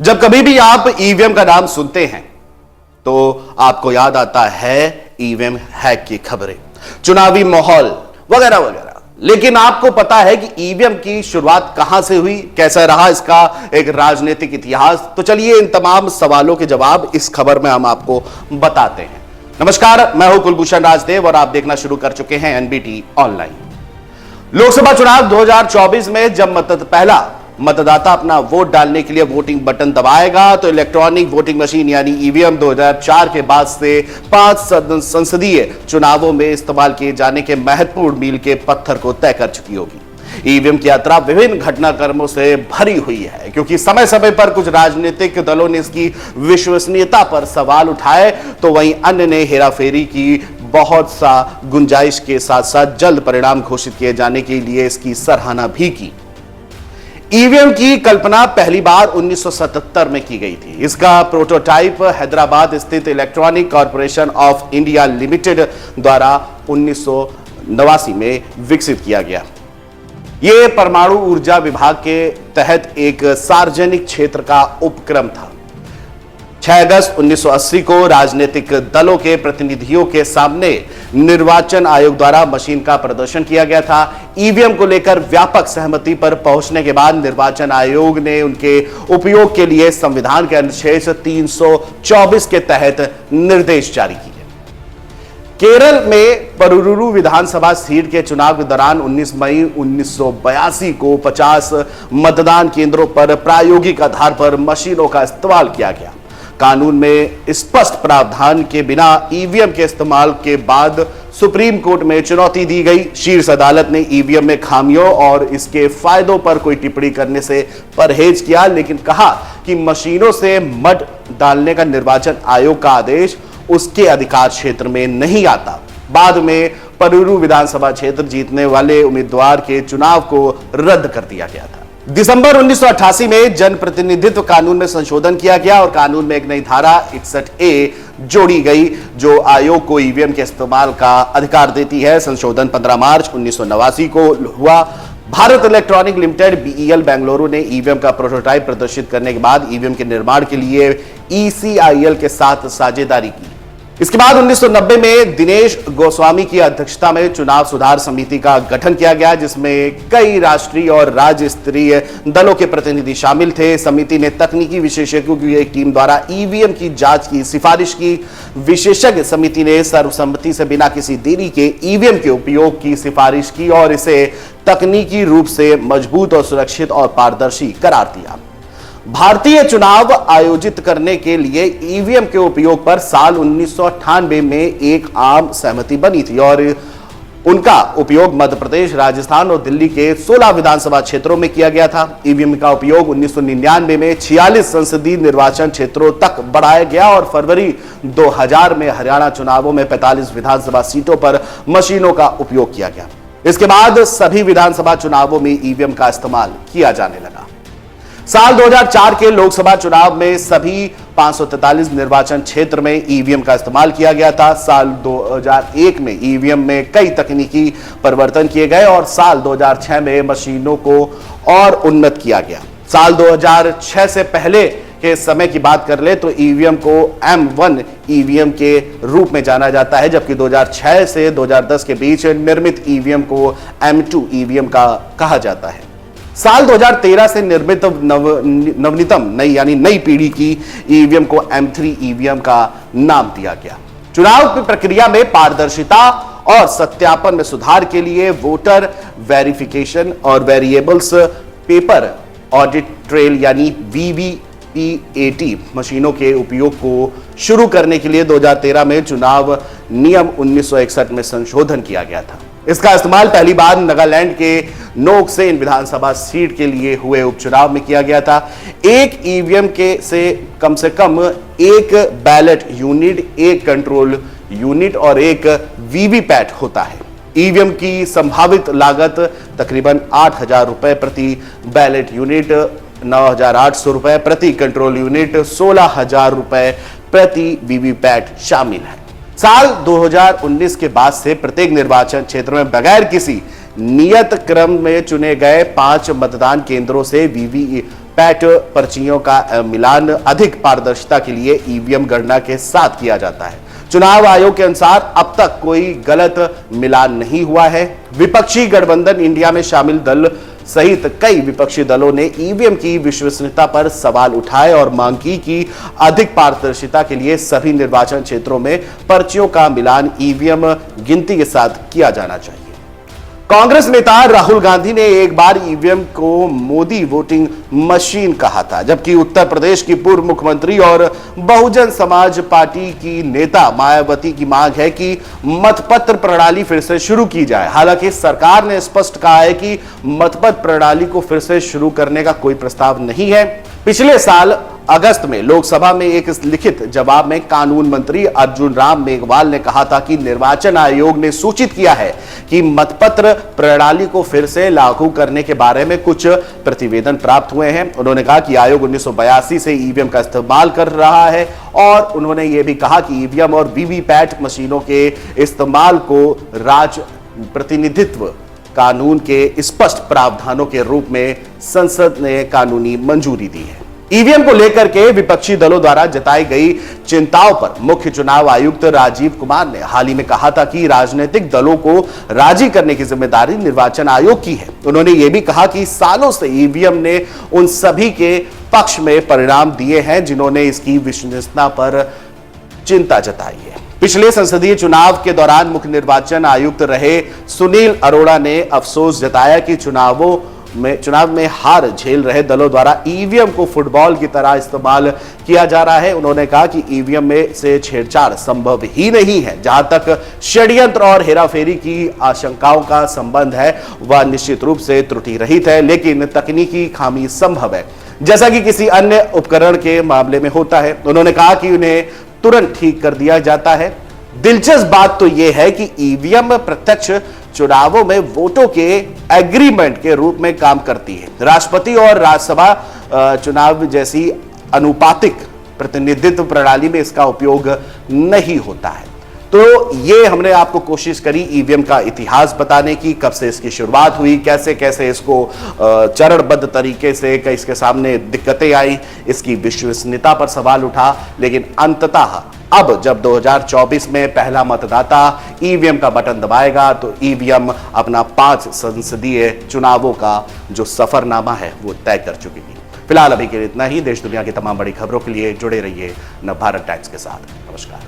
जब कभी भी आप ईवीएम का नाम सुनते हैं तो आपको याद आता है ईवीएम हैक की खबरें, चुनावी माहौल वगैरह वगैरह। लेकिन आपको पता है कि ईवीएम की शुरुआत कहां से हुई, कैसा रहा इसका एक राजनीतिक इतिहास? तो चलिए इन तमाम सवालों के जवाब इस खबर में हम आपको बताते हैं। नमस्कार, मैं हूं कुलभूषण राजदेव और आप देखना शुरू कर चुके हैं एनबीटी ऑनलाइन। लोकसभा चुनाव 2024 में जब पहला मतदाता अपना वोट डालने के लिए वोटिंग बटन दबाएगा तो इलेक्ट्रॉनिक वोटिंग मशीन यानी ईवीएम 2004 के बाद से 5 संसदीय चुनावों में इस्तेमाल किए जाने के महत्वपूर्ण मील के पत्थर को तय कर चुकी होगी। ईवीएम की यात्रा विभिन्न घटनाक्रमों से भरी हुई है, क्योंकि समय समय पर कुछ राजनीतिक दलों ने इसकी विश्वसनीयता पर सवाल उठाए तो वहीं अन्य ने हेराफेरी की बहुत सा गुंजाइश के साथ साथ जल्द परिणाम घोषित किए जाने के लिए इसकी सराहना भी की। ईवीएम की कल्पना पहली बार 1977 में की गई थी। इसका प्रोटोटाइप हैदराबाद स्थित electronic corporation of India limited द्वारा 1989 में विकसित किया गया। यह परमाणु ऊर्जा विभाग के तहत एक सार्वजनिक क्षेत्र का उपक्रम था। 6 अगस्त 1980 को राजनीतिक दलों के प्रतिनिधियों के सामने निर्वाचन आयोग द्वारा मशीन का प्रदर्शन किया गया था। ईवीएम को लेकर व्यापक सहमति पर पहुंचने के बाद निर्वाचन आयोग ने उनके उपयोग के लिए संविधान के अनुच्छेद 324 के तहत निर्देश जारी किए। केरल में परुरू विधानसभा सीट के चुनाव के दौरान 19 मई 1982 को 50 मतदान केंद्रों पर प्रायोगिक आधार पर मशीनों का इस्तेमाल किया गया। कानून में स्पष्ट प्रावधान के बिना ईवीएम के इस्तेमाल के बाद सुप्रीम कोर्ट में चुनौती दी गई। शीर्ष अदालत ने ईवीएम में खामियों और इसके फायदों पर कोई टिप्पणी करने से परहेज किया, लेकिन कहा कि मशीनों से मत डालने का निर्वाचन आयोग का आदेश उसके अधिकार क्षेत्र में नहीं आता। बाद में परुरू विधानसभा क्षेत्र जीतने वाले उम्मीदवार के चुनाव को रद्द कर दिया गया था। दिसंबर 1988 में जनप्रतिनिधित्व कानून में संशोधन किया गया और कानून में एक नई धारा 61A जोड़ी गई जो आयोग को ईवीएम के इस्तेमाल का अधिकार देती है। संशोधन 15 मार्च 1989 को हुआ। Bharat electronic limited BEL Bengaluru ने ईवीएम का प्रोटोटाइप प्रदर्शित करने के बाद ईवीएम के निर्माण के लिए ECIL के साथ साझेदारी की। इसके बाद 1990 में दिनेश गोस्वामी की अध्यक्षता में चुनाव सुधार समिति का गठन किया गया, जिसमें कई राष्ट्रीय और राज्य स्तरीय दलों के प्रतिनिधि शामिल थे। समिति ने तकनीकी विशेषज्ञों की एक टीम द्वारा ईवीएम की जांच की सिफारिश की। विशेषज्ञ समिति ने सर्वसम्मति से बिना किसी देरी के ईवीएम के उपयोग की सिफारिश की और इसे तकनीकी रूप से मजबूत और सुरक्षित और पारदर्शी करार दिया। भारतीय चुनाव आयोजित करने के लिए ईवीएम के उपयोग पर साल 1998 में एक आम सहमति बनी थी और उनका उपयोग मध्य प्रदेश, राजस्थान और दिल्ली के 16 विधानसभा क्षेत्रों में किया गया था। ईवीएम का उपयोग 1999 में 46 संसदीय निर्वाचन क्षेत्रों तक बढ़ाया गया और फरवरी 2000 में हरियाणा चुनावों में 45 विधानसभा सीटों पर मशीनों का उपयोग किया गया। इसके बाद सभी विधानसभा चुनावों में ईवीएम का इस्तेमाल किया जाने लगा। साल 2004 के लोकसभा चुनाव में सभी 543 निर्वाचन क्षेत्र में ईवीएम का इस्तेमाल किया गया था। साल 2001 में ईवीएम में कई तकनीकी परिवर्तन किए गए और साल 2006 में मशीनों को और उन्नत किया गया। साल 2006 से पहले के समय की बात कर ले तो ईवीएम को M1 ईवीएम के रूप में जाना जाता है, जबकि 2006 से 2010 के बीच निर्मित ईवीएम को M2 ईवीएम का कहा जाता है। साल 2013 से निर्मित नवीनतम नई पीढ़ी की ईवीएम को M3 ईवीएम का नाम दिया गया। चुनाव की प्रक्रिया में पारदर्शिता और सत्यापन में सुधार के लिए वोटर वेरिफिकेशन और वेरिएबल्स पेपर ऑडिट ट्रेल यानी VVPAT मशीनों के उपयोग को शुरू करने के लिए 2013 में चुनाव नियम 1961 में संशोधन किया गया था। इसका इस्तेमाल पहली बार नागालैंड के नोकसेन विधानसभा सीट के लिए हुए उपचुनाव में किया गया था। एक ईवीएम के से कम एक बैलेट यूनिट, एक कंट्रोल यूनिट और एक वीवीपैट होता है। ईवीएम की संभावित लागत तकरीबन 8,000 रुपए प्रति बैलेट यूनिट, 9,800 रुपए प्रति कंट्रोल यूनिट, 16,000 रुपए प्रति वीवीपैट शामिल है। साल 2019 के बाद से प्रत्येक निर्वाचन क्षेत्र में बगैर किसी नियत क्रम में चुने गए 5 मतदान केंद्रों से पैट पर्चियों का मिलान अधिक पारदर्शिता के लिए ईवीएम गणना के साथ किया जाता है। चुनाव आयोग के अनुसार अब तक कोई गलत मिलान नहीं हुआ है। विपक्षी गठबंधन इंडिया में शामिल दल सहित कई विपक्षी दलों ने ईवीएम की विश्वसनीयता पर सवाल उठाए और मांग की कि अधिक पारदर्शिता के लिए सभी निर्वाचन क्षेत्रों में पर्चियों का मिलान ईवीएम गिनती के साथ किया जाना चाहिए। कांग्रेस नेता राहुल गांधी ने एक बार ईवीएम को मोदी वोटिंग मशीन कहा था, जबकि उत्तर प्रदेश की पूर्व मुख्यमंत्री और बहुजन समाज पार्टी की नेता मायावती की मांग है कि मतपत्र प्रणाली फिर से शुरू की जाए। हालांकि सरकार ने स्पष्ट कहा है कि मतपत्र प्रणाली को फिर से शुरू करने का कोई प्रस्ताव नहीं है। पिछले साल अगस्त में लोकसभा में एक लिखित जवाब में कानून मंत्री अर्जुन राम मेघवाल ने कहा था कि निर्वाचन आयोग ने सूचित किया है कि मतपत्र प्रणाली को फिर से लागू करने के बारे में कुछ प्रतिवेदन प्राप्त हुए हैं। उन्होंने कहा कि आयोग 1982 से ईवीएम का इस्तेमाल कर रहा है और उन्होंने यह भी कहा कि ईवीएम और वीवीपैट मशीनों के इस्तेमाल को राज्य प्रतिनिधित्व कानून के स्पष्ट प्रावधानों के रूप में संसद ने कानूनी मंजूरी दी है। ईवीएम को लेकर के विपक्षी दलों द्वारा जताई गई चिंताओं पर मुख्य चुनाव आयुक्त राजीव कुमार ने हाल ही में कहा था कि राजनीतिक दलों को राजी करने की जिम्मेदारी निर्वाचन आयोग की है। उन्होंने यह भी कहा कि सालों से ईवीएम ने उन सभी के पक्ष में परिणाम दिए हैं जिन्होंने इसकी विश्वसनीयता पर चिंता जताई है। पिछले संसदीय चुनाव के दौरान मुख्य निर्वाचन आयुक्त रहे सुनील अरोड़ा ने अफसोस जताया कि चुनाव में हार झेल रहे दलों द्वारा ईवीएम को फुटबॉल की तरह इस्तेमाल किया जा रहा है। उन्होंने कहा कि ईवीएम में से छेड़छाड़ संभव ही नहीं है। जहां तक षड्यंत्र और हेराफेरी की आशंकाओं का संबंध है वह निश्चित रूप से त्रुटि रहित है, लेकिन तकनीकी खामी संभव है, जैसा कि किसी अन्य उपकरण के मामले में होता है। उन्होंने कहा कि उन्हें तुरंत ठीक कर दिया जाता है। दिलचस्प बात तो यह है कि ईवीएम प्रत्यक्ष चुनावों में वोटों के एग्रीमेंट के रूप में काम करती है। राष्ट्रपति और राज्यसभा चुनाव जैसी अनुपातिक प्रतिनिधित्व प्रणाली में इसका उपयोग नहीं होता है। तो ये हमने आपको कोशिश करी ईवीएम का इतिहास बताने की, कब से इसकी शुरुआत हुई, कैसे कैसे इसको चरणबद्ध तरीके से इसके सामने दिक्कतें आई, इसकी विश्वसनीयता पर सवाल उठा, लेकिन अंततः अब जब 2024 में पहला मतदाता ईवीएम का बटन दबाएगा तो ईवीएम अपना 5 संसदीय चुनावों का जो सफरनामा है वो तय कर चुकी है। फिलहाल अभी के लिए इतना ही। देश दुनिया की तमाम बड़ी खबरों के लिए जुड़े रहिए नवभारत टाइम्स के साथ। नमस्कार।